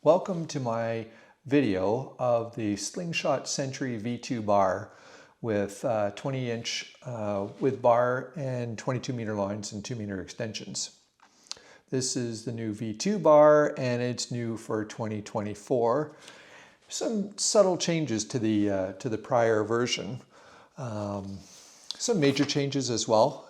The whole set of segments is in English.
Welcome to my video of the Slingsthot Sentry V2 bar with 20-inch width bar and 22-meter lines and 2-meter extensions. This is the new V2 bar and it's new for 2024. Some subtle changes to the prior version. Some major changes as well.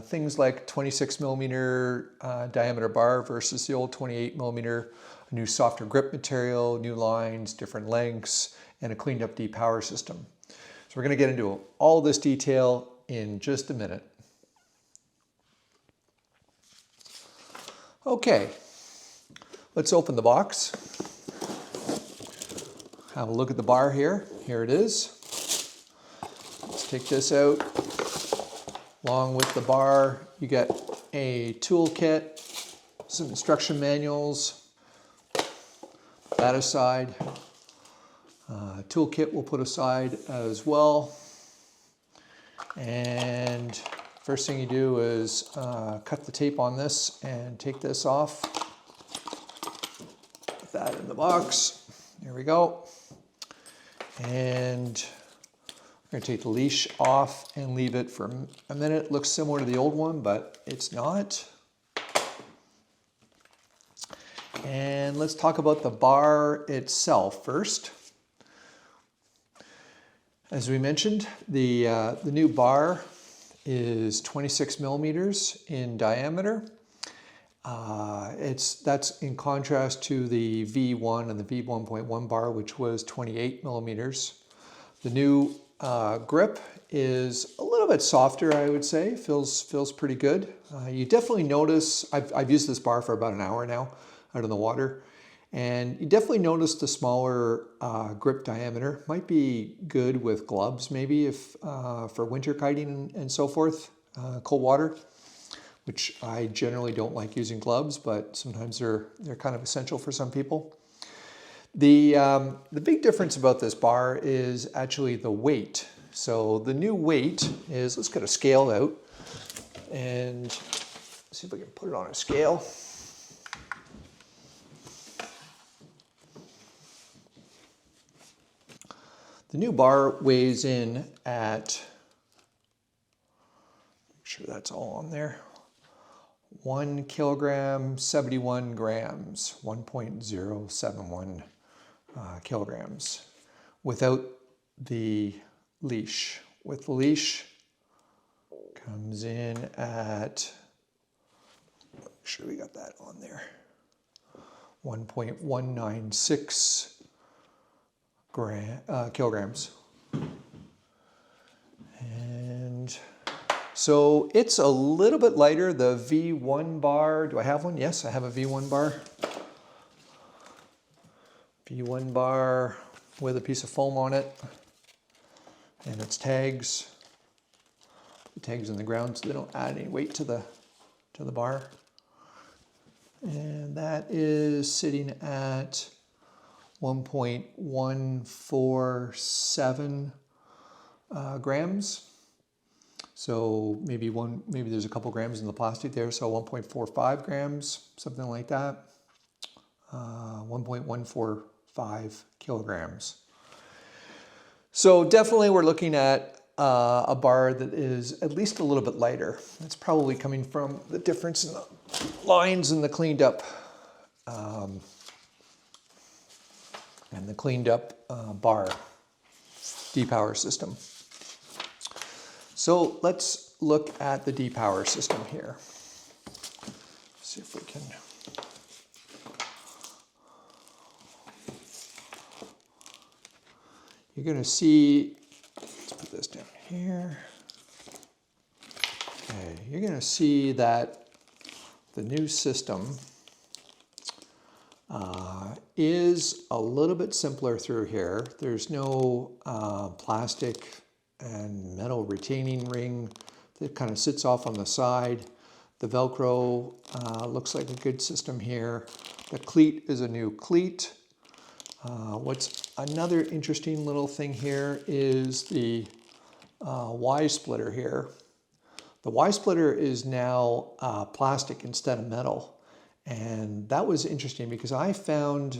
Things like 26 millimeter diameter bar versus the old 28 millimeter. A new softer grip material, new lines, different lengths, and a cleaned up depower system. So we're going to get into all this detail in just a minute. Okay, let's open the box. Have a look at the bar here. Here it is. Let's take this out. Along with the bar, you get a toolkit, some instruction manuals. That aside, toolkit we'll put aside as well. And first thing you do is cut the tape on this and take this off. Put that in the box. There we go. And I'm going to take the leash off and leave it for a minute. It looks similar to the old one, but it's not. And let's talk about the bar itself first. As we mentioned, the new bar is 26 millimeters in diameter. That's in contrast to the V1 and the V1.1 bar, which was 28 millimeters. The new grip is a little bit softer, I would say. Feels pretty good. You definitely notice, I've used this bar for about an hour now out in the water, and you definitely notice the smaller grip diameter. Might be good with gloves maybe if for winter kiting and so forth, cold water, which I generally don't like using gloves, but sometimes they're kind of essential for some people. The big difference about this bar is actually the weight. So the new weight is, let's get a scale out and see if I can put it on a scale. The new bar weighs in at, make sure that's all on there, 1 kilogram, 71 grams, 1.071 kilograms without the leash. With the leash, comes in at, make sure we got that on there, 1.196 kilograms. And so it's a little bit lighter, the V1 bar. Do I have one? Yes, I have a V1 bar. V1 bar with a piece of foam on it and its tags. The tags in the ground so they don't add any weight to the bar. And that is sitting at 1.147 grams. So maybe there's a couple grams in the plastic there, so 1.45 grams, something like that. 1.145 kilograms. So definitely we're looking at a bar that is at least a little bit lighter. That's probably coming from the difference in the lines and the cleaned up bar depower system. So let's look at the depower system here. See if we can. You're going to see, let's put this down here. Okay, you're going to see that the new system is a little bit simpler through here. There's no plastic and metal retaining ring that kind of sits off on the side. The Velcro looks like a good system here. The cleat is a new cleat. What's another interesting little thing here is the Y splitter here. The Y splitter is now plastic instead of metal. And that was interesting because I found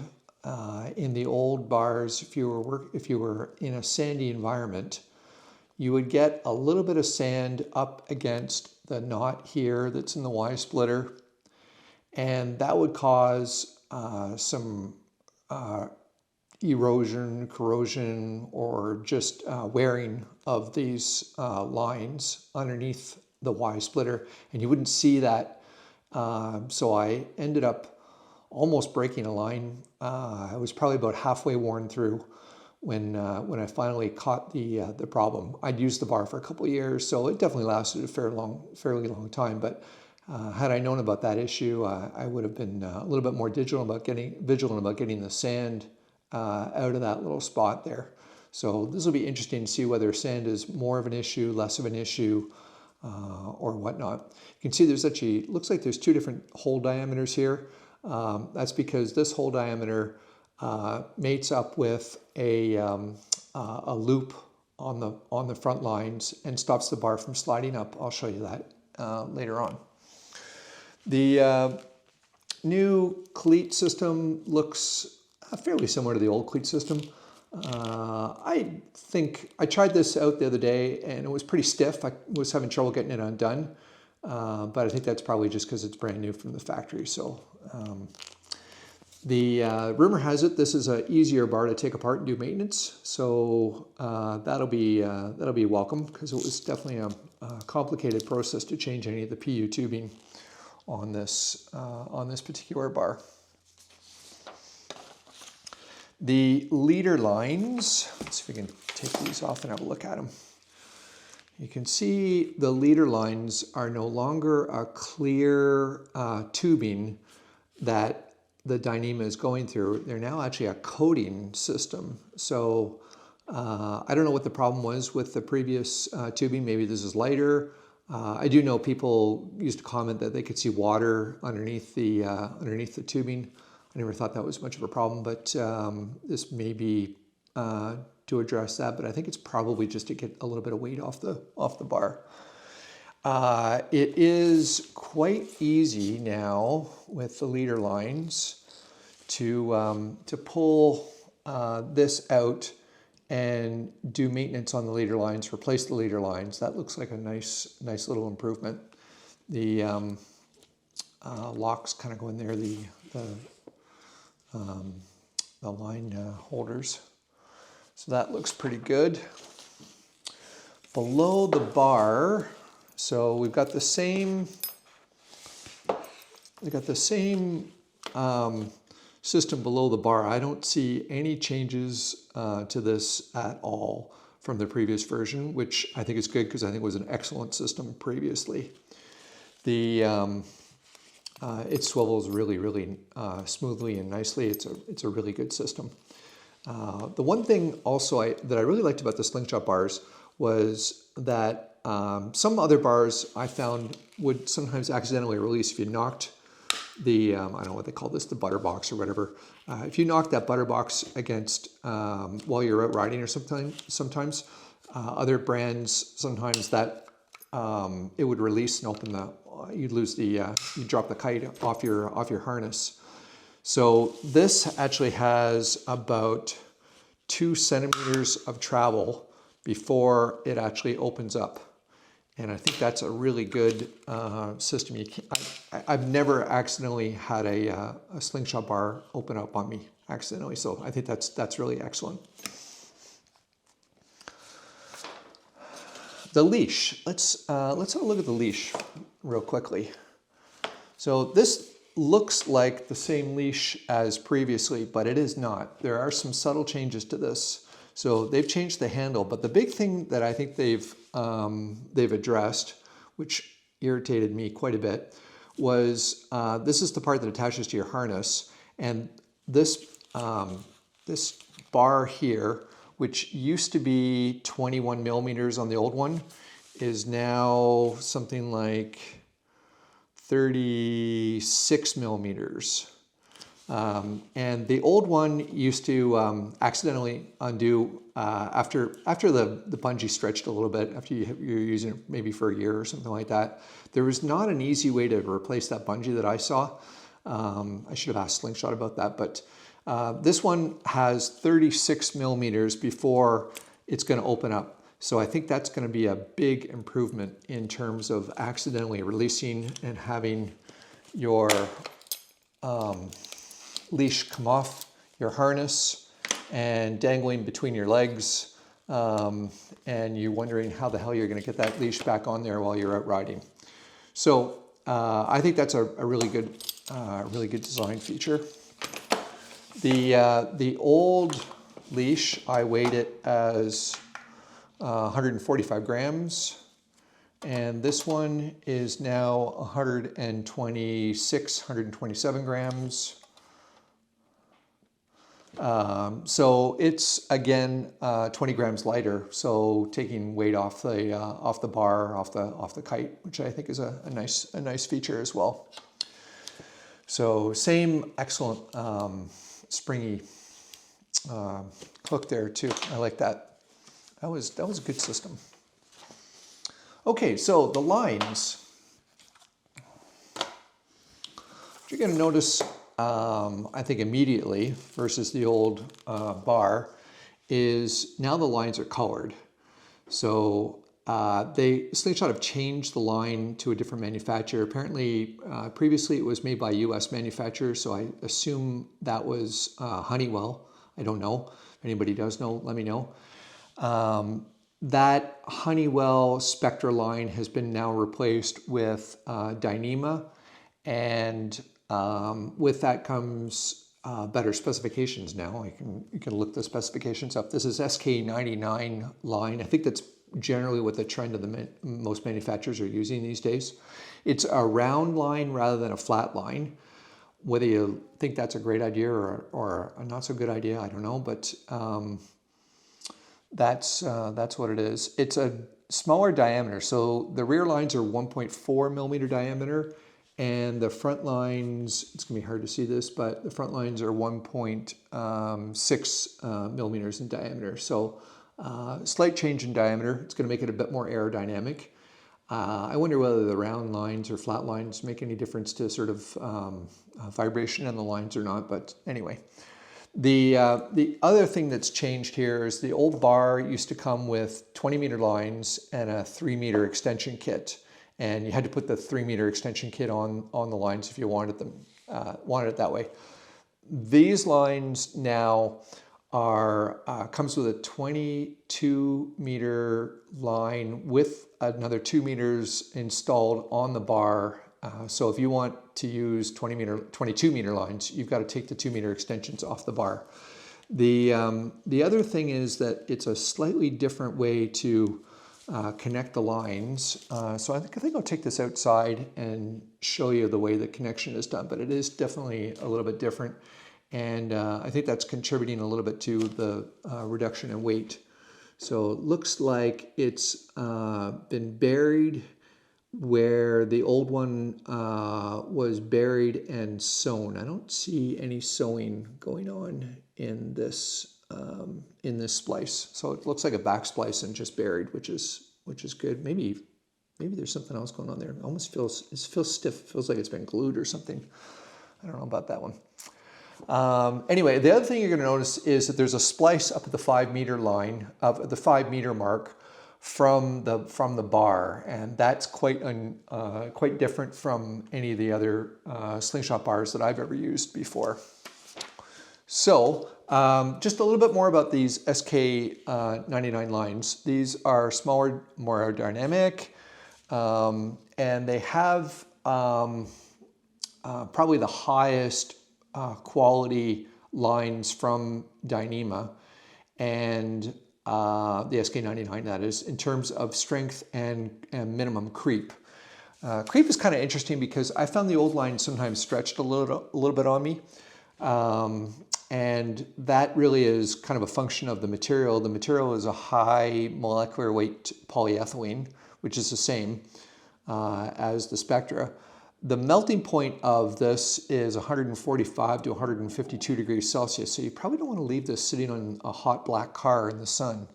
in the old bars, if you were in a sandy environment, you would get a little bit of sand up against the knot here that's in the Y splitter, and that would cause some erosion, corrosion, or just wearing of these lines underneath the Y splitter, and you wouldn't see that. So I ended up almost breaking a line. I was probably about halfway worn through when I finally caught the problem. I'd used the bar for a couple of years, so it definitely lasted a fairly long time. But had I known about that issue, I would have been a little bit more vigilant about getting the sand out of that little spot there. So this will be interesting to see whether sand is more of an issue, less of an issue, or whatnot. You can see there's actually, looks like there's two different hole diameters here. That's because this hole diameter mates up with a loop on the front lines and stops the bar from sliding up. I'll show you that later on. The new cleat system looks fairly similar to the old cleat system. I think I tried this out the other day and it was pretty stiff. I was having trouble getting it undone, but I think that's probably just because it's brand new from the factory. So the rumor has it this is an easier bar to take apart and do maintenance. So that'll be welcome, because it was definitely a complicated process to change any of the PU tubing on this particular bar. The leader lines, let's see if we can take these off and have a look at them. You can see the leader lines are no longer a clear tubing that the Dyneema is going through. They're now actually a coating system. So I don't know what the problem was with the previous tubing. Maybe this is lighter. I do know people used to comment that they could see water underneath the tubing. I never thought that was much of a problem, but this may be to address that. But I think it's probably just to get a little bit of weight off the bar. It is quite easy now with the leader lines to pull this out and do maintenance on the leader lines, replace the leader lines. That looks like a nice little improvement. The locks kind of go in there, the line holders. So that looks pretty good. Below the bar, so we've got the same system below the bar. I don't see any changes to this at all from the previous version, which I think is good because I think it was an excellent system previously. The it swivels really smoothly and nicely. It's a really good system. The one thing also that I really liked about the Slinghot bars was that some other bars I found would sometimes accidentally release if you knocked the, I don't know what they call this, the butter box or whatever. If you knock that butter box against while you're out riding or sometimes other brands, sometimes that it would release and open the, you'd lose the, you'd drop the kite off your harness. So this actually has about 2 centimeters of travel before it actually opens up. And I think that's a really good system. I've never accidentally had a Slinghot bar open up on me accidentally, so I think that's really excellent. The leash. Let's have a look at the leash real quickly. So this looks like the same leash as previously, but it is not. There are some subtle changes to this. So they've changed the handle, but the big thing that I think they've addressed, which irritated me quite a bit, was this is the part that attaches to your harness, and this this bar here, which used to be 21 millimeters on the old one, is now something like 36 millimeters. And the old one used to accidentally undo after the bungee stretched a little bit, after you're using it maybe for a year or something like that. There was not an easy way to replace that bungee that I saw. I should have asked Slingsthot about that, but this one has 36 millimeters before it's going to open up. So I think that's going to be a big improvement in terms of accidentally releasing and having your leash come off your harness and dangling between your legs, and you wondering how the hell you're going to get that leash back on there while you're out riding. So I think that's a really good design feature. The old leash, I weighed it as 145 grams, and this one is now 127 grams. So it's again 20 grams lighter, so taking weight off the bar, off the kite, which I think is a nice feature as well. So same excellent springy hook there too. I like that. That was a good system. Okay, so the lines. What you're going to notice, I think immediately versus the old bar, is now the lines are colored. So Slinghot have changed the line to a different manufacturer. Apparently, previously it was made by a US manufacturer, so I assume that was Honeywell. I don't know. If anybody does know, let me know. That Honeywell Spectra line has been now replaced with Dyneema, and with that comes better specifications now. You can look the specifications up. This is SK99 line. I think that's generally what the trend of most manufacturers are using these days. It's a round line rather than a flat line. Whether you think that's a great idea or a not so good idea, I don't know, but that's what it is. It's a smaller diameter. So the rear lines are 1.4 millimeter diameter, and the front lines, it's gonna be hard to see this, but the front lines are 1.6 millimeters in diameter. So slight change in diameter. It's gonna make it a bit more aerodynamic. I wonder whether the round lines or flat lines make any difference to sort of vibration in the lines or not, but anyway. The other thing that's changed here is the old bar used to come with 20-meter lines and a 3-meter extension kit, and you had to put the 3-meter extension kit on the lines if you wanted it that way. These lines now comes with a 22-meter line with another 2 meters installed on the bar. So if you want to use 22-meter lines, you've got to take the 2-meter extensions off the bar. The other thing is that it's a slightly different way to connect the lines. So I think I'll take this outside and show you the way the connection is done, but it is definitely a little bit different. And I think that's contributing a little bit to the reduction in weight. So it looks like it's been buried where the old one was buried and sewn. I don't see any sewing going on in this splice. So it looks like a back splice and just buried, which is good. Maybe there's something else going on there. It almost feels stiff. It feels like it's been glued or something. I don't know about that one. Anyway, the other thing you're going to notice is that there's a splice up at the 5-meter line, of the 5-meter mark from the bar, and that's quite different from any of the other Slinghot bars that I've ever used before. So just a little bit more about these SK99 lines. These are smaller, more aerodynamic, and they have probably the highest quality lines from Dyneema and the SK99, that is, in terms of strength and minimum creep. Creep is kind of interesting because I found the old line sometimes stretched a little bit on me. And that really is kind of a function of the material. The material is a high molecular weight polyethylene, which is the same as the Spectra. The melting point of this is 145 to 152 degrees Celsius, so you probably don't want to leave this sitting on a hot black car in the sun.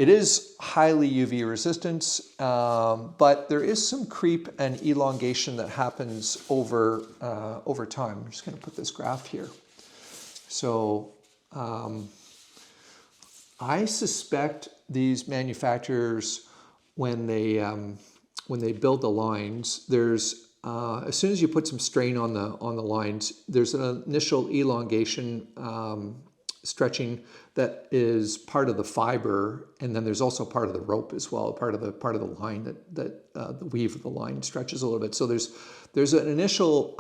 It is highly UV resistant, but there is some creep and elongation that happens over time. I'm just going to put this graph here. So I suspect these manufacturers, when they build the lines, there's as soon as you put some strain on the lines, there's an initial elongation, stretching that is part of the fiber, and then there's also part of the rope as well, part of the line that the weave of the line stretches a little bit. So there's an initial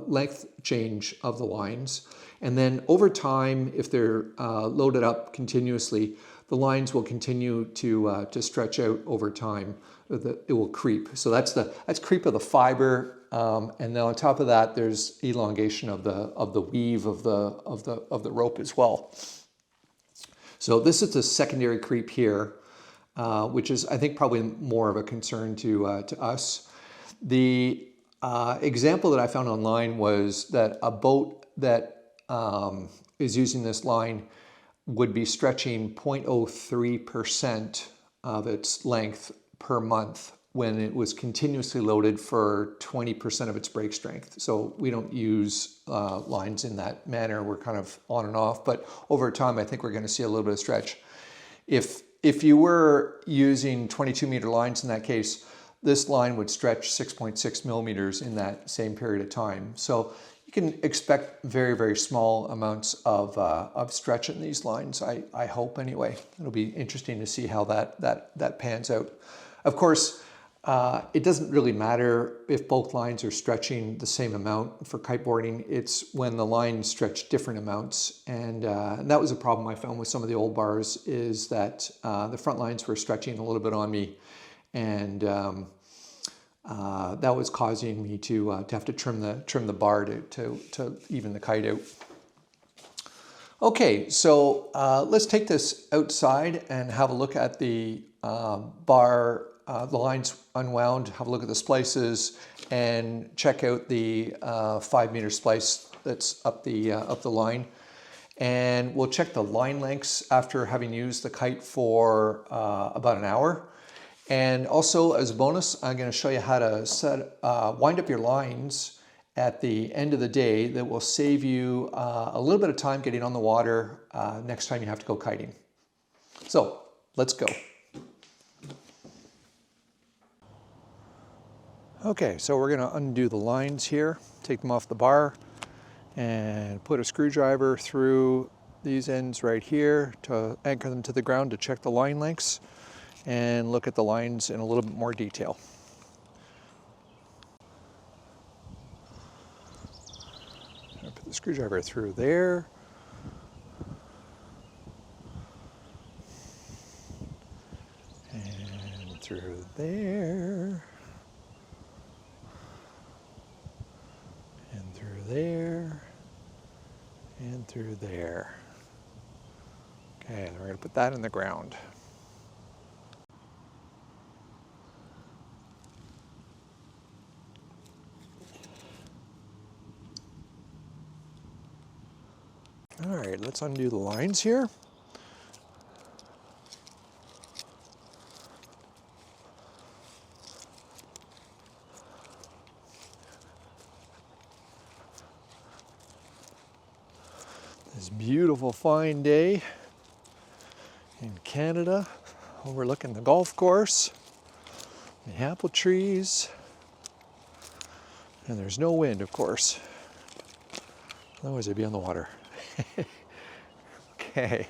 length change of the lines, and then over time, if they're loaded up continuously, the lines will continue to stretch out over time. It will creep. So that's creep of the fiber, and then on top of that, there's elongation of the weave of the rope as well. So this is the secondary creep here, which is, I think, probably more of a concern to us. The example that I found online was that a boat that is using this line would be stretching 0.03% of its length per month when it was continuously loaded for 20% of its brake strength. So we don't use lines in that manner. We're kind of on and off, but over time, I think we're going to see a little bit of stretch. If you were using 22-meter lines in that case, this line would stretch 6.6 millimeters in that same period of time. So you can expect very, very small amounts of stretch in these lines, I hope anyway. It'll be interesting to see how that pans out. Of course, it doesn't really matter if both lines are stretching the same amount for kiteboarding. It's when the lines stretch different amounts. And that was a problem I found with some of the old bars, is that the front lines were stretching a little bit on me. And that was causing me to have to trim the bar to even the kite out. Okay, so let's take this outside and have a look at the bar, the lines unwound, have a look at the splices, and check out the 5-meter splice that's up the line. And we'll check the line lengths after having used the kite for about an hour. And also, as a bonus, I'm going to show you how to wind up your lines at the end of the day. That will save you a little bit of time getting on the water next time you have to go kiting. So let's go. Okay, so we're going to undo the lines here, take them off the bar, and put a screwdriver through these ends right here to anchor them to the ground to check the line lengths and look at the lines in a little bit more detail. I'll put the screwdriver through there. And through there. And through there. And through there. Okay, and we're going to put that in the ground. All right, let's undo the lines here. This beautiful fine day in Canada, overlooking the golf course, the apple trees, and there's no wind, of course. Otherwise I'd be on the water. Okay,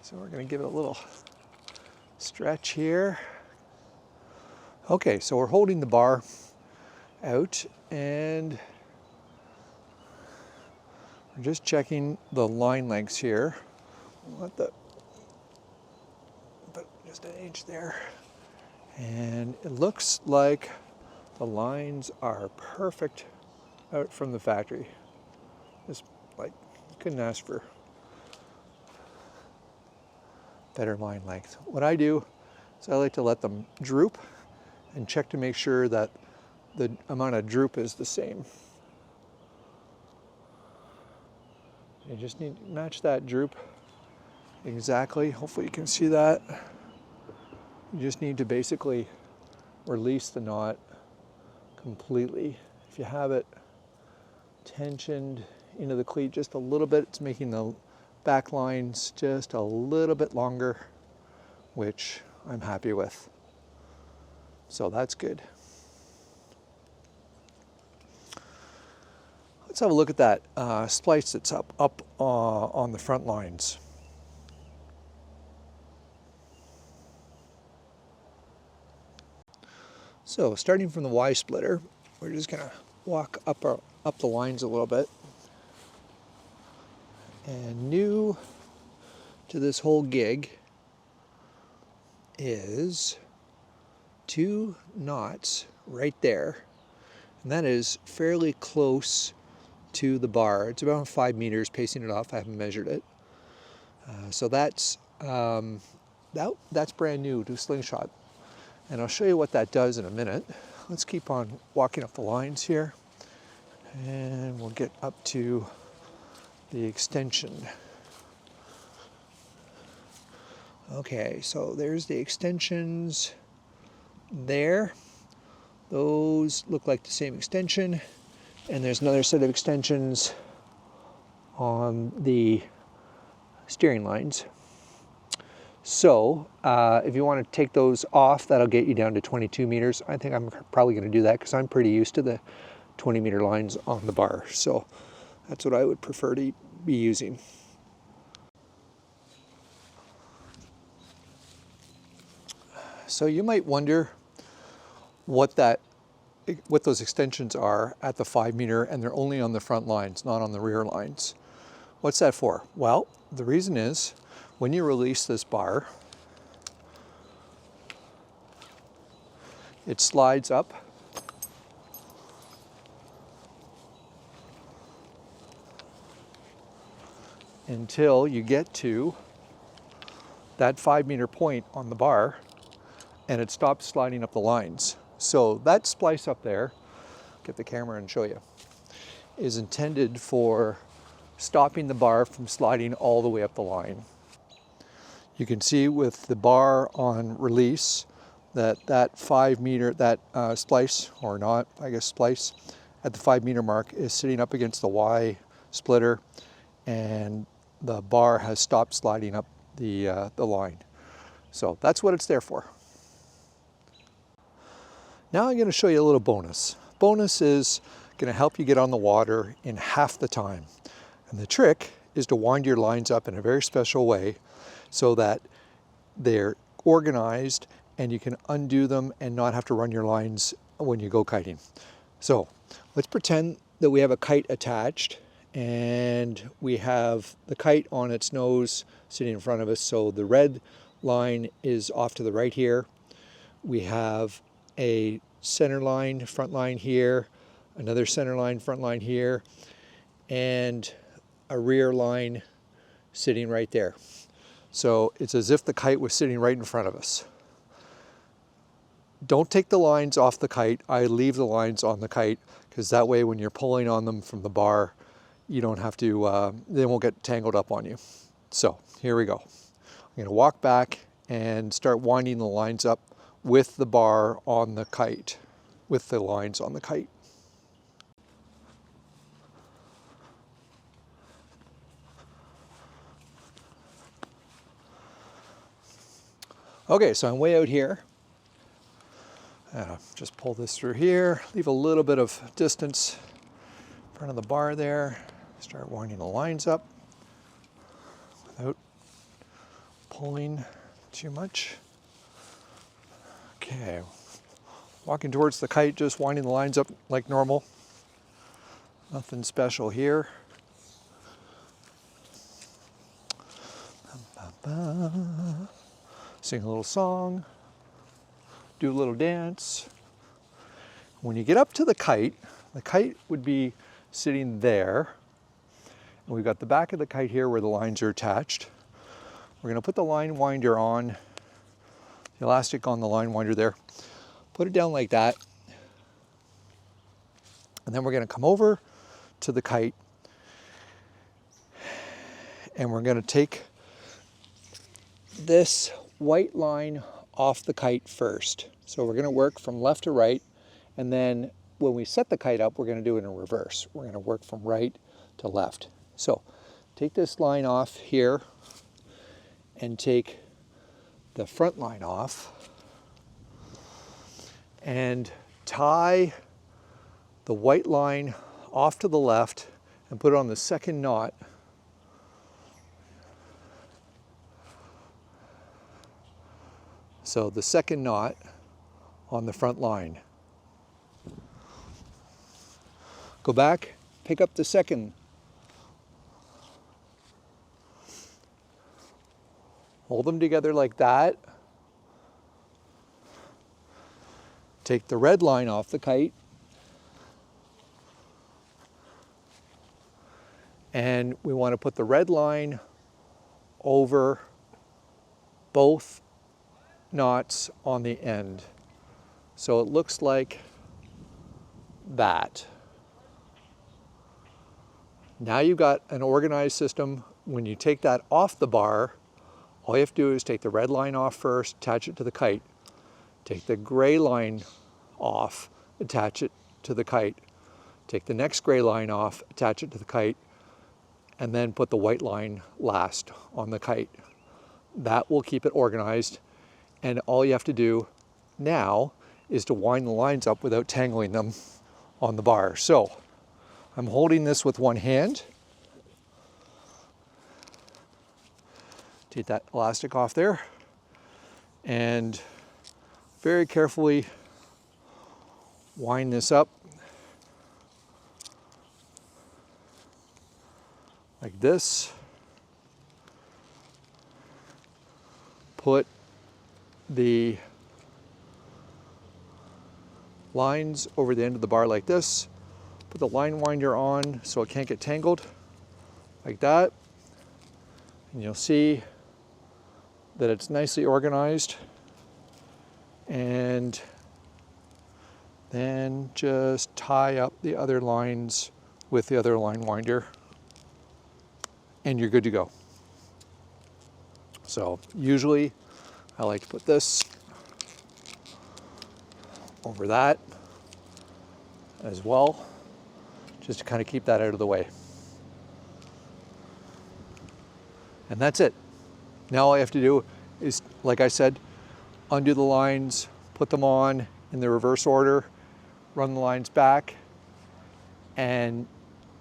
so we're going to give it a little stretch here. Okay, so we're holding the bar out and we're just checking the line lengths here. Put just an inch there. And it looks like the lines are perfect out from the factory. Just like, couldn't ask for better line length. What I do is I like to let them droop and check to make sure that the amount of droop is the same. You just need to match that droop exactly. Hopefully you can see that. You just need to basically release the knot completely. If you have it tensioned into the cleat just a little bit, it's making the back lines just a little bit longer, which I'm happy with. So that's good. Let's have a look at that splice that's up on the front lines. So starting from the Y splitter, we're just gonna walk up the lines a little bit. And new to this whole gig is 2 knots right there. And that is fairly close to the bar. It's about 5 meters, pacing it off. I haven't measured it. So that's brand new to Slingsthot. And I'll show you what that does in a minute. Let's keep on walking up the lines here. And we'll get up to the extension. Okay, so there's the extensions there. Those look like the same extension. And there's another set of extensions on the steering lines. So if you want to take those off, that'll get you down to 22 meters. I think I'm probably going to do that because I'm pretty used to the 20-meter lines on the bar. So that's what I would prefer to be using. So you might wonder what those extensions are at the 5 meter, and they're only on the front lines, not on the rear lines. What's that for? Well, the reason is when you release this bar, it slides up until you get to that 5 meter point on the bar, and it stops sliding up the lines. So that splice up there, get the camera and show you, is intended for stopping the bar from sliding all the way up the line. You can see with the bar on release that 5 meter, that splice, or not, I guess splice, at the 5 meter mark is sitting up against the Y splitter, and the bar has stopped sliding up the line. So that's what it's there for. Now I'm going to show you a little bonus. Bonus is going to help you get on the water in half the time. And the trick is to wind your lines up in a very special way so that they're organized and you can undo them and not have to run your lines when you go kiting. So let's pretend that we have a kite attached and we have the kite on its nose sitting in front of us. So the red line is off to the right here. We have a center line, front line here, another center line, front line here, and a rear line sitting right there. So it's as if the kite was sitting right in front of us. Don't take the lines off the kite. I leave the lines on the kite because that way when you're pulling on them from the bar, you don't have to, they won't get tangled up on you. So here we go. I'm going to walk back and start winding the lines up with the bar on the kite, with the lines on the kite. Okay, so I'm way out here. Just pull this through here, leave a little bit of distance in front of the bar there. Start winding the lines up without pulling too much. Okay, walking towards the kite, just winding the lines up like normal. Nothing special here. Sing a little song, do a little dance. When you get up to the kite would be sitting there. And we've got the back of the kite here where the lines are attached. We're going to put the line winder on, the elastic on the line winder there. Put it down like that. And then we're going to come over to the kite and we're going to take this white line off the kite first. So we're going to work from left to right, and then when we set the kite up, we're going to do it in reverse. We're going to work from right to left. So take this line off here and take the front line off and tie the white line off to the left and put it on the second knot. So the second knot on the front line. Go back, pick up the second. Hold them together like that. Take the red line off the kite. And we want to put the red line over both knots on the end. So it looks like that. Now you've got an organized system. When you take that off the bar, all you have to do is take the red line off first, attach it to the kite. Take the gray line off, attach it to the kite. Take the next gray line off, attach it to the kite, and then put the white line last on the kite. That will keep it organized. And all you have to do now is to wind the lines up without tangling them on the bar. So I'm holding this with one hand. Take that elastic off there and very carefully wind this up like this. Put the lines over the end of the bar like this. Put the line winder on so it can't get tangled, like that. And you'll see that it's nicely organized. And then just tie up the other lines with the other line winder, and you're good to go. So usually I like to put this over that as well, just to kind of keep that out of the way. And that's it. Now all I have to do is, like I said, undo the lines, put them on in the reverse order, run the lines back, and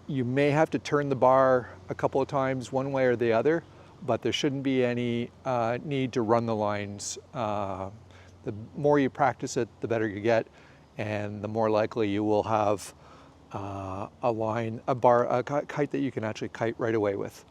you may have to turn the bar a couple of times one way or the other, but there shouldn't be any need to run the lines. The more you practice it, the better you get, and the more likely you will have a kite that you can actually kite right away with.